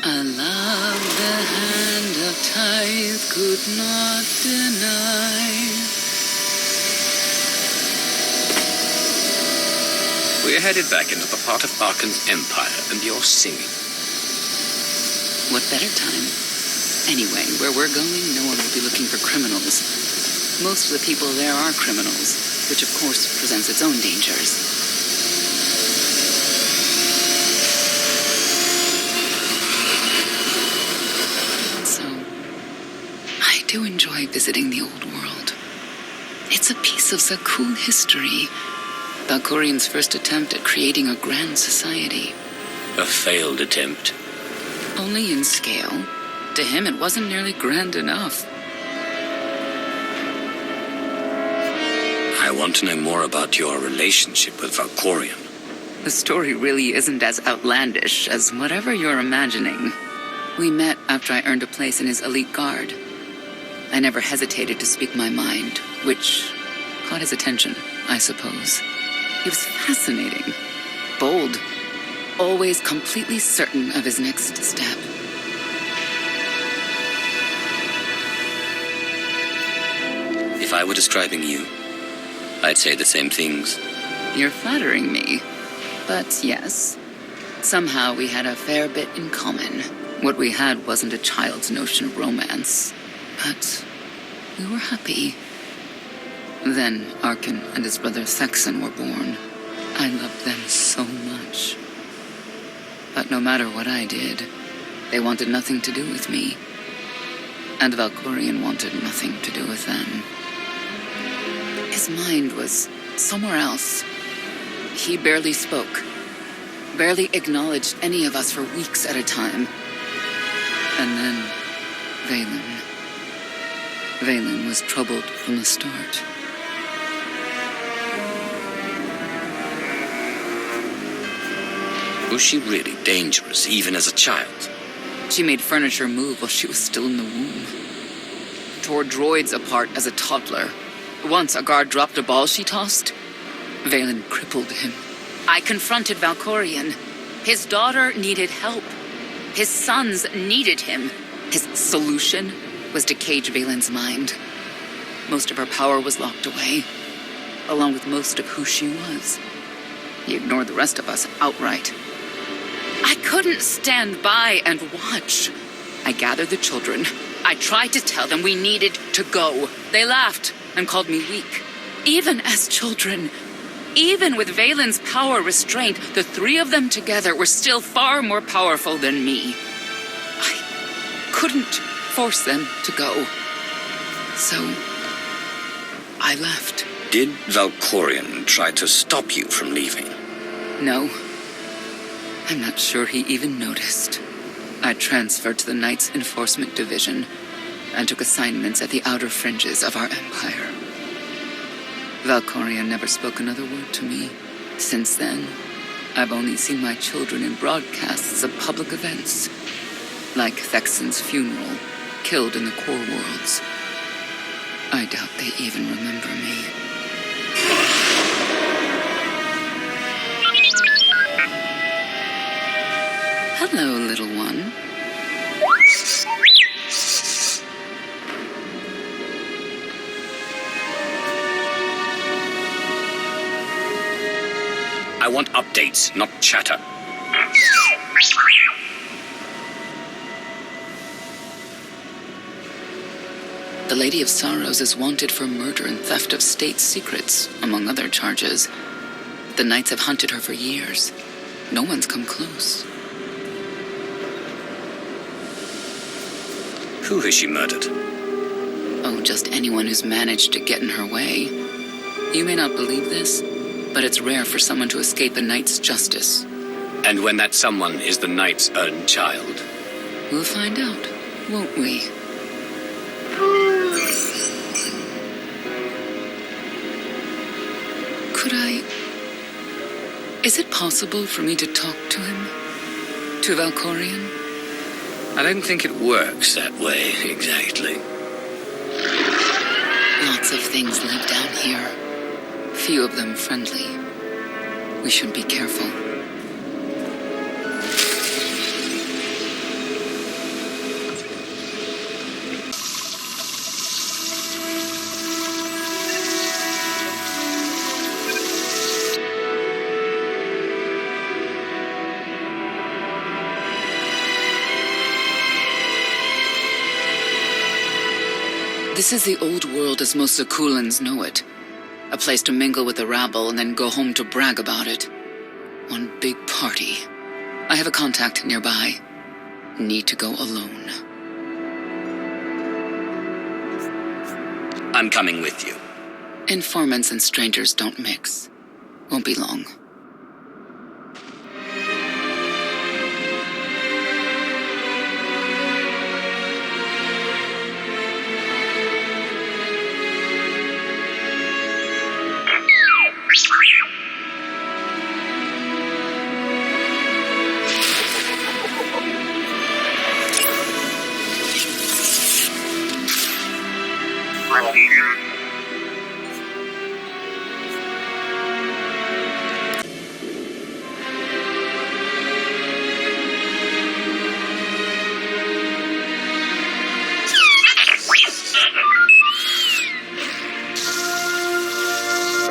A love the hand of tithe could not deny. We're headed back into the heart of Arkan's empire, and you're singing. What better time? Anyway, where we're going, no one will be looking for criminals. Most of the people there are criminals, which of course presents its own dangers. I do enjoy visiting the old world. It's a piece of Zakuul history. Valkorian's first attempt at creating a grand society. A failed attempt. Only in scale. To him, it wasn't nearly grand enough. I want to know more about your relationship with Valkorian. The story really isn't as outlandish as whatever you're imagining. We met after I earned a place in his elite guard. I never hesitated to speak my mind, which caught his attention, I suppose. He was fascinating, bold, always completely certain of his next step. If I were describing you, I'd say the same things. You're flattering me. But yes, somehow we had a fair bit in common. What we had wasn't a child's notion of romance, but we were happy. Then Arkan and his brother Thexan were born. I loved them so much. But no matter what I did, they wanted nothing to do with me. And Valkorian wanted nothing to do with them. His mind was somewhere else. He barely spoke, barely acknowledged any of us for weeks at a time. And then Vaylin was troubled from the start. Was she really dangerous, even as a child? She made furniture move while she was still in the womb. Tore droids apart as a toddler. Once a guard dropped a ball she tossed. Vaylin crippled him. I confronted Valkorian. His daughter needed help. His sons needed him. His solution was to cage Vaylin's mind. Most of her power was locked away, along with most of who she was. He ignored the rest of us outright. I couldn't stand by and watch. I gathered the children. I tried to tell them we needed to go. They laughed and called me weak. Even as children, even with Vaylin's power restrained, the three of them together were still far more powerful than me. I couldn't force them to go. So, I left. Did Valkorian try to stop you from leaving? No. I'm not sure he even noticed. I transferred to the Knights Enforcement Division and took assignments at the outer fringes of our empire. Valkorian never spoke another word to me. Since then, I've only seen my children in broadcasts of public events, like Thexan's funeral, killed in the core worlds. I doubt they even remember me. Hello, little one. I want updates, not chatter. The Lady of Sorrows is wanted for murder and theft of state secrets, among other charges. The Knights have hunted her for years. No one's come close. Who has she murdered? Oh, just anyone who's managed to get in her way. You may not believe this, but it's rare for someone to escape a knight's justice. And when that someone is the knight's own child? We'll find out, won't we? Could I... Is it possible for me to talk to him? To Valkorian? I don't think it works that way, exactly. Lots of things live down here. Few of them friendly. We should be careful. This is the old world as most Zakulans know it. A place to mingle with the rabble and then go home to brag about it. One big party. I have a contact nearby. Need to go alone. I'm coming with you. Informants and strangers don't mix. Won't be long.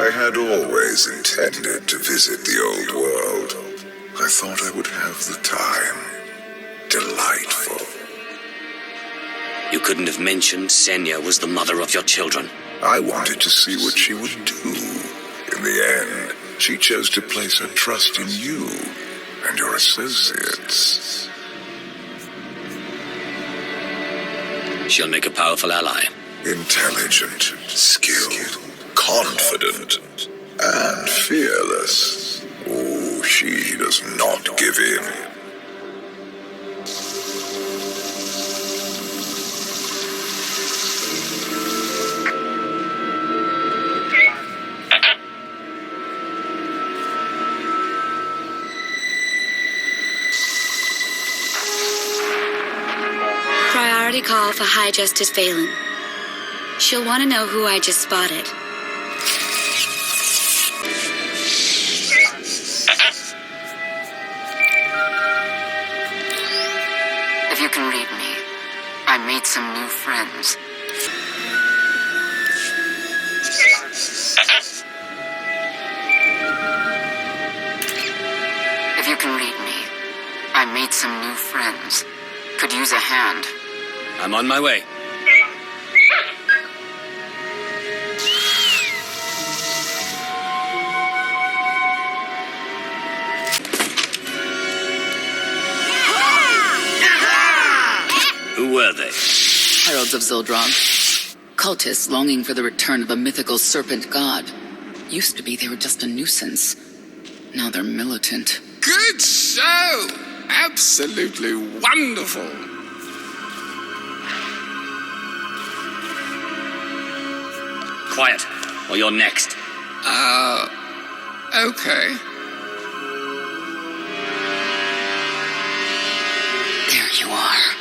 I had always intended to visit the old world. I thought I would have the time. Delightful. You couldn't have mentioned Senya was the mother of your children. I wanted to see what she would do. In the end, she chose to place her trust in you and your associates. She'll make a powerful ally. Intelligent, skilled, confident, and fearless. Oh, she does not give in. Priority call for High Justice Valen. She'll want to know who I just spotted. If you can read me, I made some new friends. If you can read me, I made some new friends. Could use a hand. I'm on my way. Who were they? Heralds of Zildrog. Cultists longing for the return of a mythical serpent god. Used to be they were just a nuisance. Now they're militant. Good show! Absolutely wonderful! Quiet, or you're next. Okay. There you are.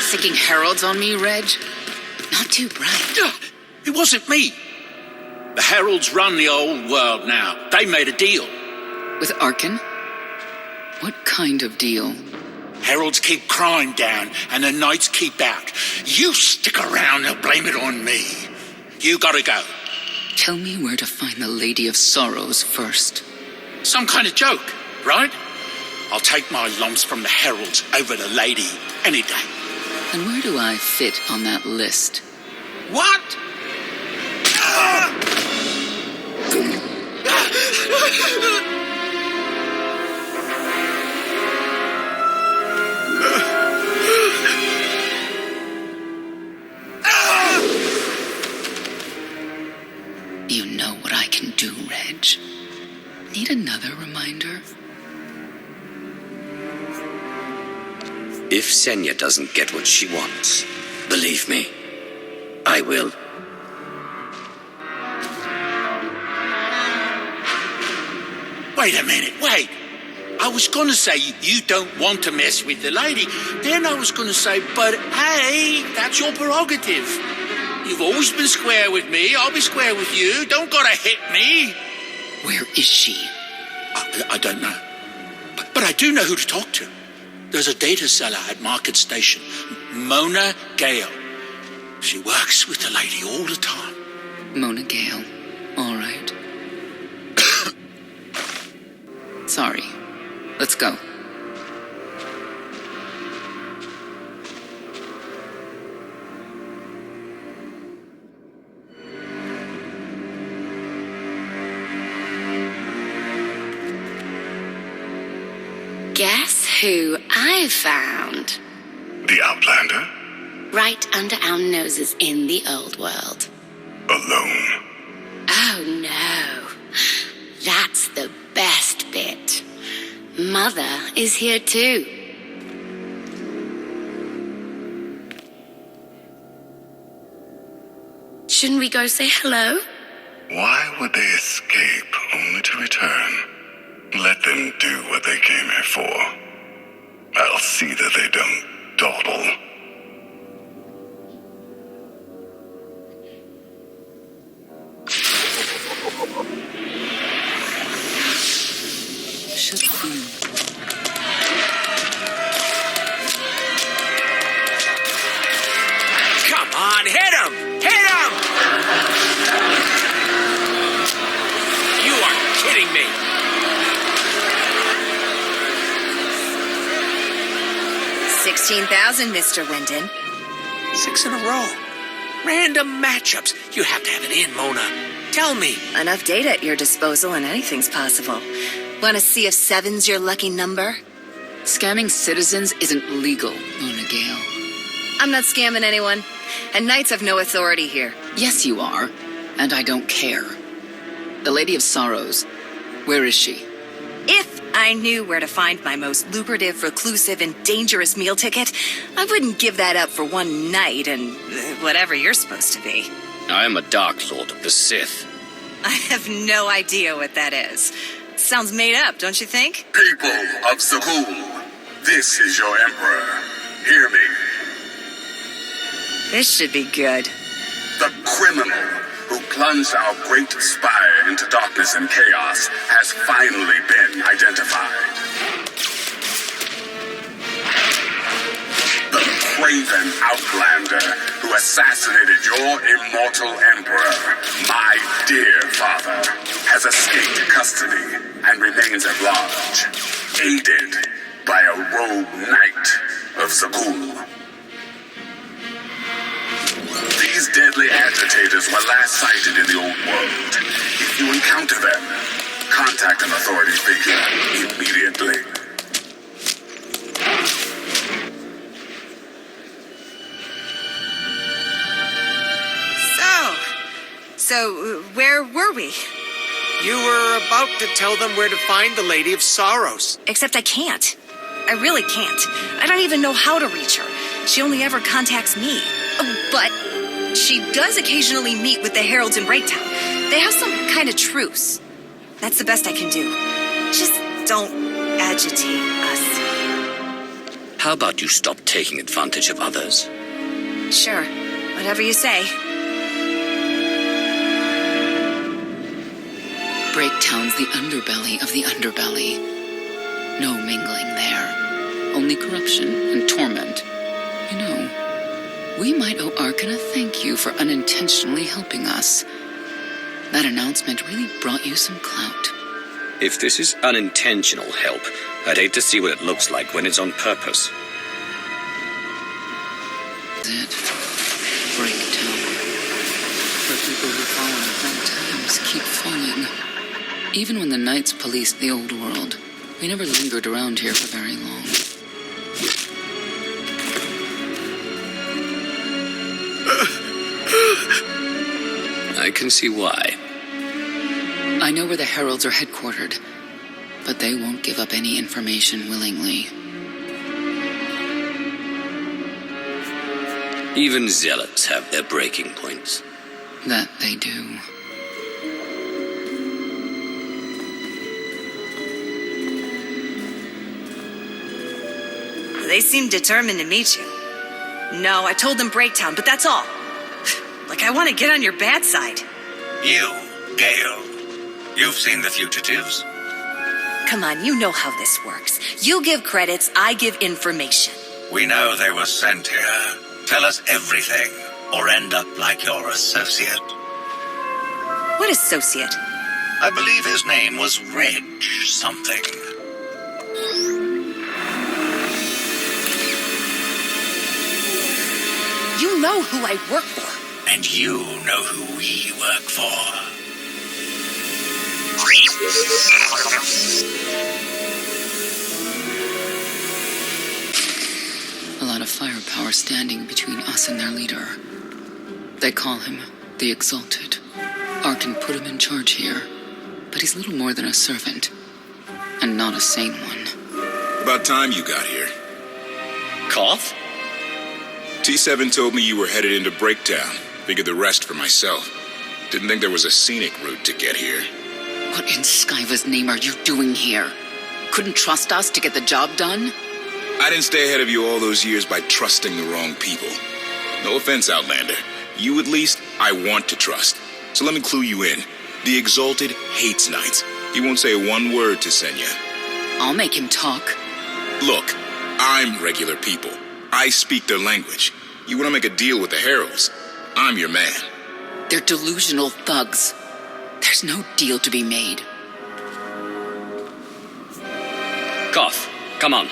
Sicking heralds on me, Reg? Not too bright. It wasn't me. The Heralds run the old world now. They made a deal. With Arkin? What kind of deal? Heralds keep crime down, and the Knights keep out. You stick around and blame it on me. You gotta go. Tell me where to find the Lady of Sorrows first. Some kind of joke, right? I'll take my lumps from the Heralds over the lady any day. And where do I fit on that list? What? You know what I can do, Reg. Need another reminder? If Senya doesn't get what she wants, believe me, I will. Wait a minute, wait. I was gonna say you don't want to mess with the lady. Then I was gonna say, but hey, that's your prerogative. You've always been square with me. I'll be square with you. Don't gotta hit me. Where is she? I don't know. But I do know who to talk to. There's a data seller at Market Station, Mona Gale. She works with the lady all the time. Mona Gale. All right. Sorry. Let's go. who I found. The Outlander? Right under our noses in the old world. Alone. Oh no. That's the best bit. Mother is here too. Shouldn't we go say hello? Why would they escape only to return? Let them do what they came here for. I'll see that they don't dawdle. Come on, hit him! Hit him! You are kidding me! $16,000, Mr. Wyndon. 6 in a row. Random matchups. You have to have it in, Mona. Tell me. Enough data at your disposal and anything's possible. Want to see if 7's your lucky number? Scamming citizens isn't legal, Mona Gale. I'm not scamming anyone. And Knights have no authority here. Yes, you are. And I don't care. The Lady of Sorrows. Where is she? If I knew where to find my most lucrative, reclusive, and dangerous meal ticket, I wouldn't give that up for one night and whatever you're supposed to be. I am a Dark Lord of the Sith. I have no idea what that is. Sounds made up, don't you think? People of Zagul, this is your Emperor. Hear me. This should be good. The criminal who plunged our great spire into darkness and chaos has finally been identified. The craven Outlander who assassinated your immortal emperor, my dear father, has escaped custody and remains at large, aided by a rogue knight of Zagul. These deadly agitators were last sighted in the old world. If you encounter them, contact an authority figure immediately. So, where were we? You were about to tell them where to find the Lady of Sorrows. Except I can't. I really can't. I don't even know how to reach her. She only ever contacts me. But she does occasionally meet with the Heralds in Breaktown. They have some kind of truce. That's the best I can do. Just don't agitate us. How about you stop taking advantage of others? Sure. Whatever you say. Breaktown's the underbelly of the underbelly. No mingling there. Only corruption and torment. You know, we might owe Arkan a thank you for unintentionally helping us. That announcement really brought you some clout. If this is unintentional help, I'd hate to see what it looks like when it's on purpose. It. Breaktown. The people who fall in hard times keep falling. Even when the Knights policed the old world, we never lingered around here for very long. I can see why. I know where the Heralds are headquartered, but they won't give up any information willingly. Even zealots have their breaking points. That they do. They seem determined to meet you. No, I told them Breaktown, but that's all. Like I want to get on your bad side. You, Gale. You've seen the fugitives. Come on, you know how this works. You give credits, I give information. We know they were sent here. Tell us everything, or end up like your associate. What associate? I believe his name was Reg something. You know who I work for. And you know who we work for. standing between us and their leader. They call him the Exalted. Arkin put him in charge here, but he's little more than a servant, and not a sane one. About time you got here. KOTFE? T7 told me you were headed into Breakdown. Figured the rest for myself. Didn't think there was a scenic route to get here. What in Skyva's name are you doing here? Couldn't trust us to get the job done? I didn't stay ahead of you all those years by trusting the wrong people. No offense, Outlander. You at least, I want to trust. So let me clue you in. The Exalted hates Knights. He won't say one word to Senya. I'll make him talk. Look, I'm regular people. I speak their language. You want to make a deal with the Heralds? I'm your man. They're delusional thugs. There's no deal to be made. KOTFE, come on.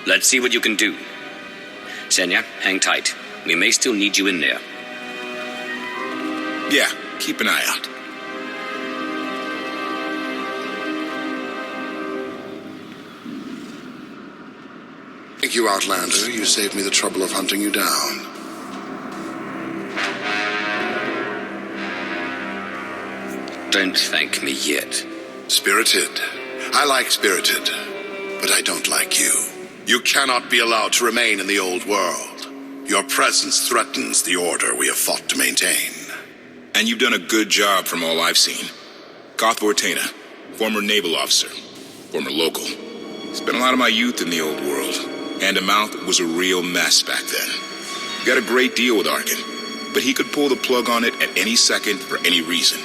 Let's see what you can do. Senya, hang tight. We may still need you in there. Yeah, keep an eye out. Thank you, Outlander. You saved me the trouble of hunting you down. Don't thank me yet. Spirited. I like Spirited, but I don't like you. You cannot be allowed to remain in the old world. Your presence threatens the order we have fought to maintain. And you've done a good job from all I've seen. KOTFE Ortena, former naval officer, former local. Spent a lot of my youth in the old world. Hand-to-mouth was a real mess back then. Got a great deal with Arkin, but he could pull the plug on it at any second for any reason.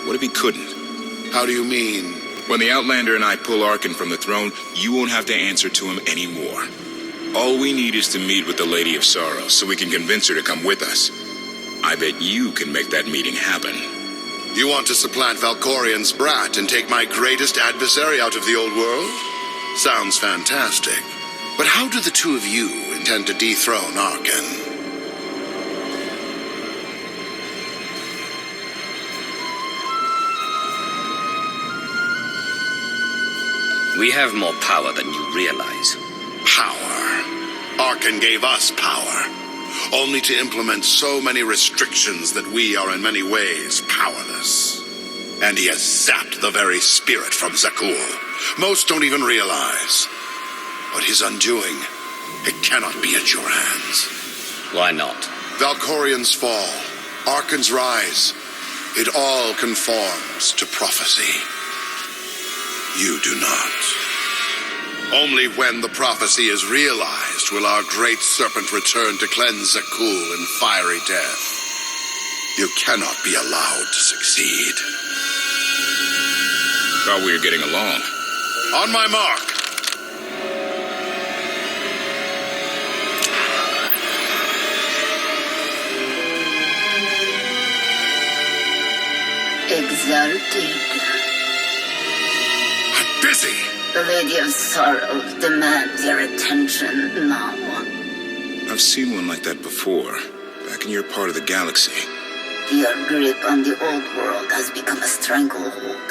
What if he couldn't? How do you mean? When the Outlander and I pull Arkin from the throne, you won't have to answer to him anymore. All we need is to meet with the Lady of Sorrow so we can convince her to come with us. I bet you can make that meeting happen. You want to supplant Valkorian's brat and take my greatest adversary out of the old world? Sounds fantastic. But how do the two of you intend to dethrone Arkin? We have more power than you realize. Power. Arkin gave us power, only to implement so many restrictions that we are in many ways powerless. And he has zapped the very spirit from Zakul. Most don't even realize. But his undoing, it cannot be at your hands. Why not? Valkorian's fall, Arkin's rise, it all conforms to prophecy. You do not. Only when the prophecy is realized will our great serpent return to cleanse Zakul in fiery death. You cannot be allowed to succeed. Thought we were getting along. On my mark. Exalted. I'm busy. The Lady of Sorrow demands your attention now. I've seen one like that before, back in your part of the galaxy. Your grip on the old world has become a stranglehold.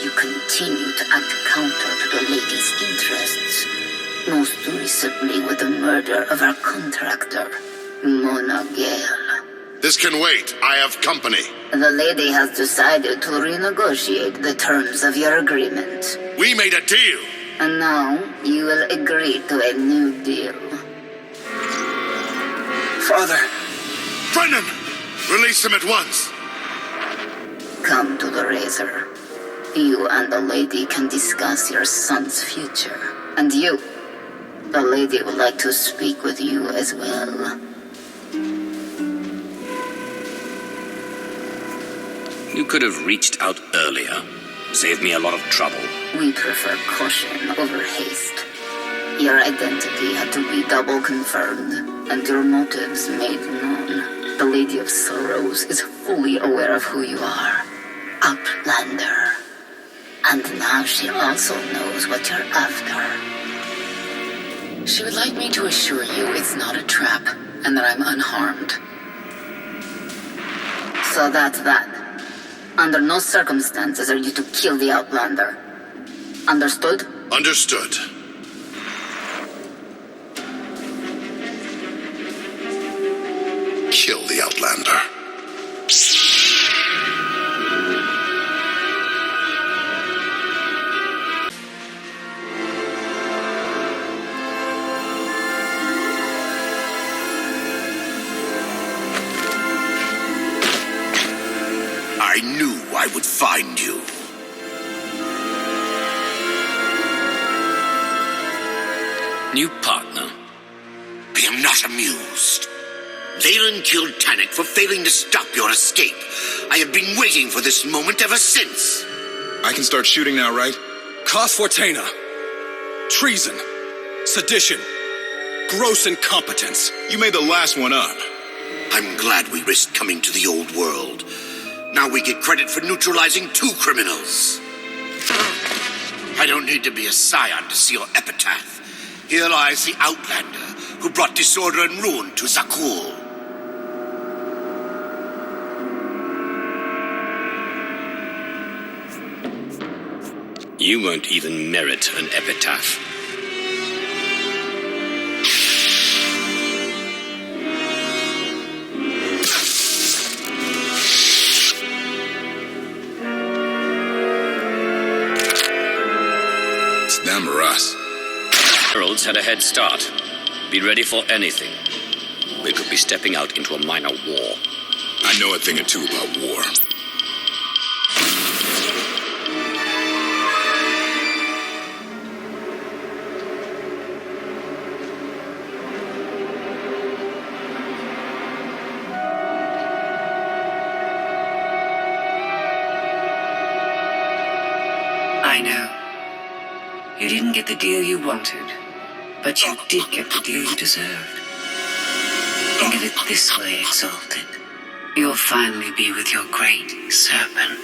You continue to act counter to the Lady's interests, most recently with the murder of our contractor, Mona Gale. This can wait. I have company. The Lady has decided to renegotiate the terms of your agreement. We made a deal. And now you will agree to a new deal. Father! Brennan! Release him at once. Come to the Razor. You and the Lady can discuss your son's future. And you, the Lady would like to speak with you as well. You could have reached out earlier. Saved me a lot of trouble. We prefer caution over haste. Your identity had to be double confirmed, and your motives made known. The Lady of Sorrows is fully aware of who you are. Outlander. And now she also knows what you're after. She would like me to assure you it's not a trap, and that I'm unharmed. So that's that. Under no circumstances are you to kill the Outlander. Understood? Understood. kill the Outlander. I knew I would find you. New partner. I am not amused. Valen killed Tannic for failing to stop your escape. I have been waiting for this moment ever since. I can start shooting now, right? KOTFE. Treason. Sedition. Gross incompetence. You made the last one up. I'm glad we risked coming to the old world. Now we get credit for neutralizing 2 criminals. I don't need to be a scion to see your epitaph. Here lies the Outlander who brought disorder and ruin to Zakul. You won't even merit an epitaph. It's them or us. Heralds had a head start. Be ready for anything. We could be stepping out into a minor war. I know a thing or two about war. I know. You didn't get the deal you wanted, but you did get the deal you deserved. Think of it this way, Exalted. You'll finally be with your great serpent.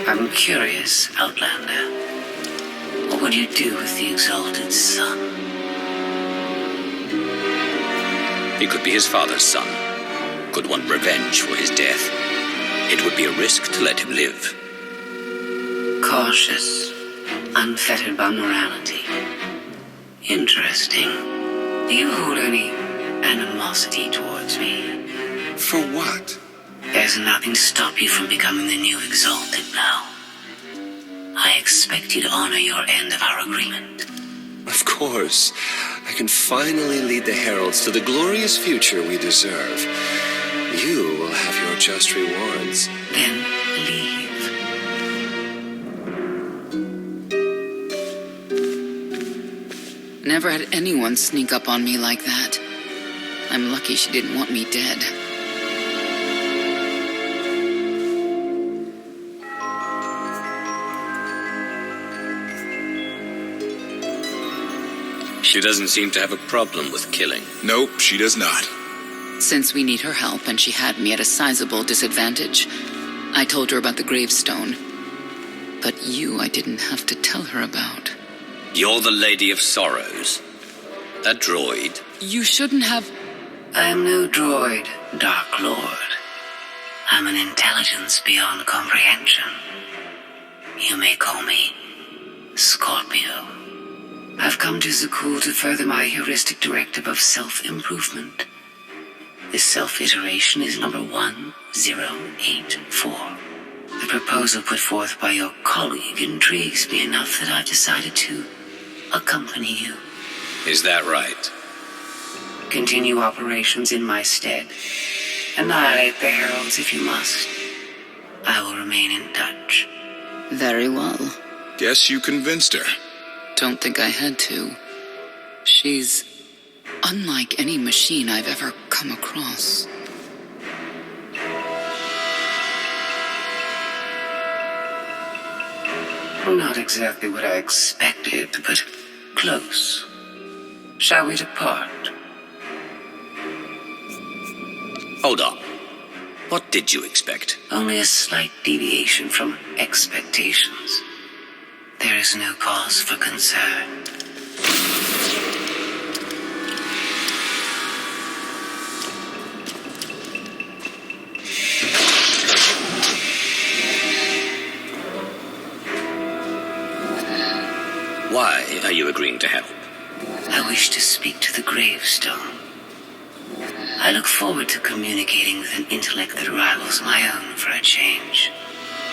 I'm curious, Outlander. What would you do with the Exalted Son? He could be his father's son. Could want revenge for his death. It would be a risk to let him live. Cautious, unfettered by morality. Interesting. Do you hold any animosity towards me? For what? There's nothing to stop you from becoming the new Exalted now. I expect you to honor your end of our agreement. Of course. I can finally lead the Heralds to the glorious future we deserve. You will have your just rewards. Then leave. Never had anyone sneak up on me like that. I'm lucky she didn't want me dead. She doesn't seem to have a problem with killing. Nope, she does not. Since we need her help and she had me at a sizable disadvantage, I told her about the gravestone. But you I didn't have to tell her about. You're the Lady of Sorrows. A droid. You shouldn't have... I'm no droid, Dark Lord. I'm an intelligence beyond comprehension. You may call me Scorpio. I've come to Zakul to further my heuristic directive of self-improvement. This self-iteration is number 1084. The proposal put forth by your colleague intrigues me enough that I've decided to accompany you. Is that right? Continue operations in my stead. Annihilate the Heralds if you must. I will remain in touch. Very well. Guess you convinced her. Don't think I had to. She's unlike any machine I've ever come across. Not exactly what I expected, but close. Shall we depart? Hold on. What did you expect? Only a slight deviation from expectations. There is no cause for concern. Why are you agreeing to help? I wish to speak to the gravestone. I look forward to communicating with an intellect that rivals my own for a change.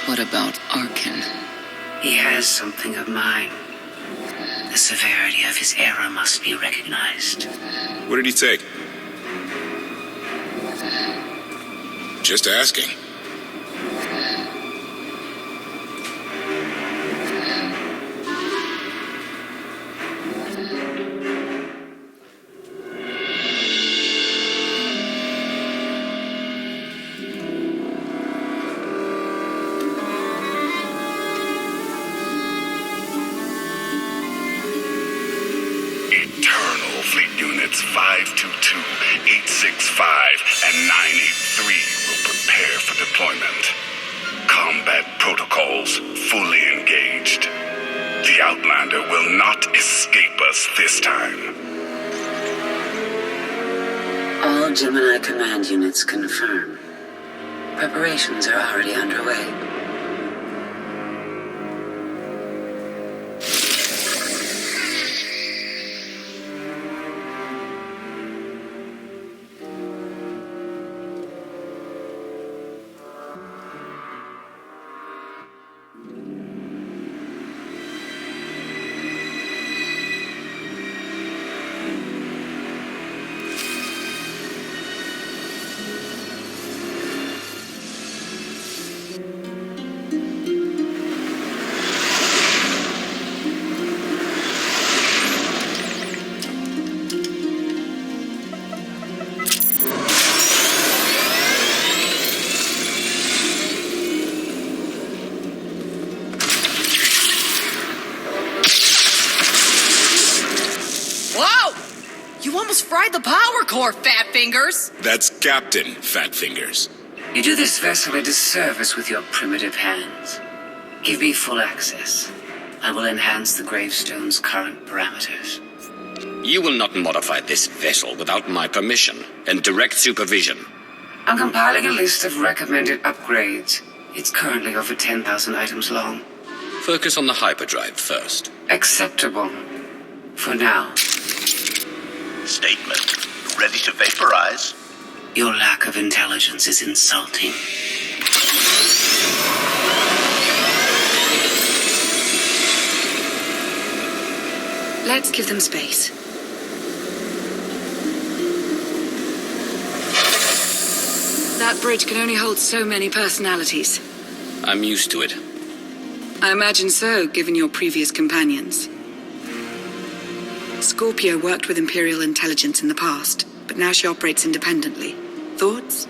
What about Arkin? He has something of mine. The severity of his error must be recognized. What did he take? Just asking. Eternal Fleet Units 522, 865, and 983 will prepare for deployment. Combat protocols fully engaged. The Outlander will not escape us this time. All Gemini command units confirm. Preparations are already underway. Fried the power core, fat fingers! That's Captain Fat Fingers. You do this vessel a disservice with your primitive hands. Give me full access. I will enhance the gravestone's current parameters. You will not modify this vessel without my permission and direct supervision. I'm compiling a list of recommended upgrades. It's currently over 10,000 items long. Focus on the hyperdrive first. Acceptable. For now. Statement. Ready to vaporize? Your lack of intelligence is insulting. Let's give them space. That bridge can only hold so many personalities. I'm used to it. I imagine so, given your previous companions. Scorpio worked with Imperial intelligence in the past, but now she operates independently. Thoughts?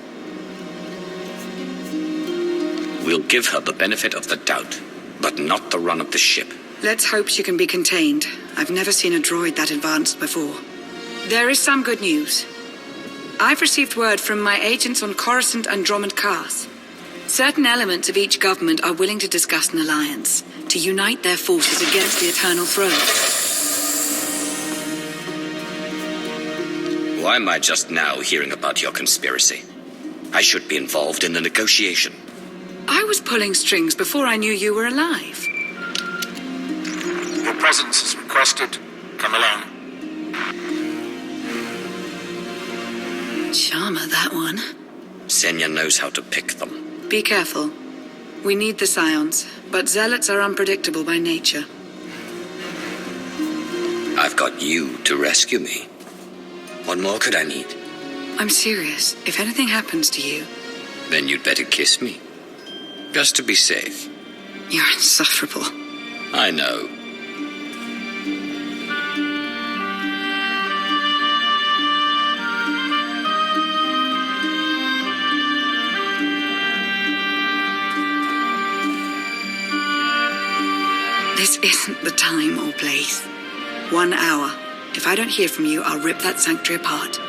We'll give her the benefit of the doubt, but not the run of the ship. Let's hope she can be contained. I've never seen a droid that advanced before. There is some good news. I've received word from my agents on Coruscant and Dromund Cars. Certain elements of each government are willing to discuss an alliance, to unite their forces against the Eternal Throne. Why am I just now hearing about your conspiracy? I should be involved in the negotiation. I was pulling strings before I knew you were alive. Your presence is requested. Come along. Charmer, that one. Senya knows how to pick them. Be careful. We need the Scions, but Zealots are unpredictable by nature. I've got you to rescue me. What more could I need? I'm serious. If anything happens to you... Then you'd better kiss me. Just to be safe. You're insufferable. I know. This isn't the time or place. 1 hour. If I don't hear from you, I'll rip that sanctuary apart.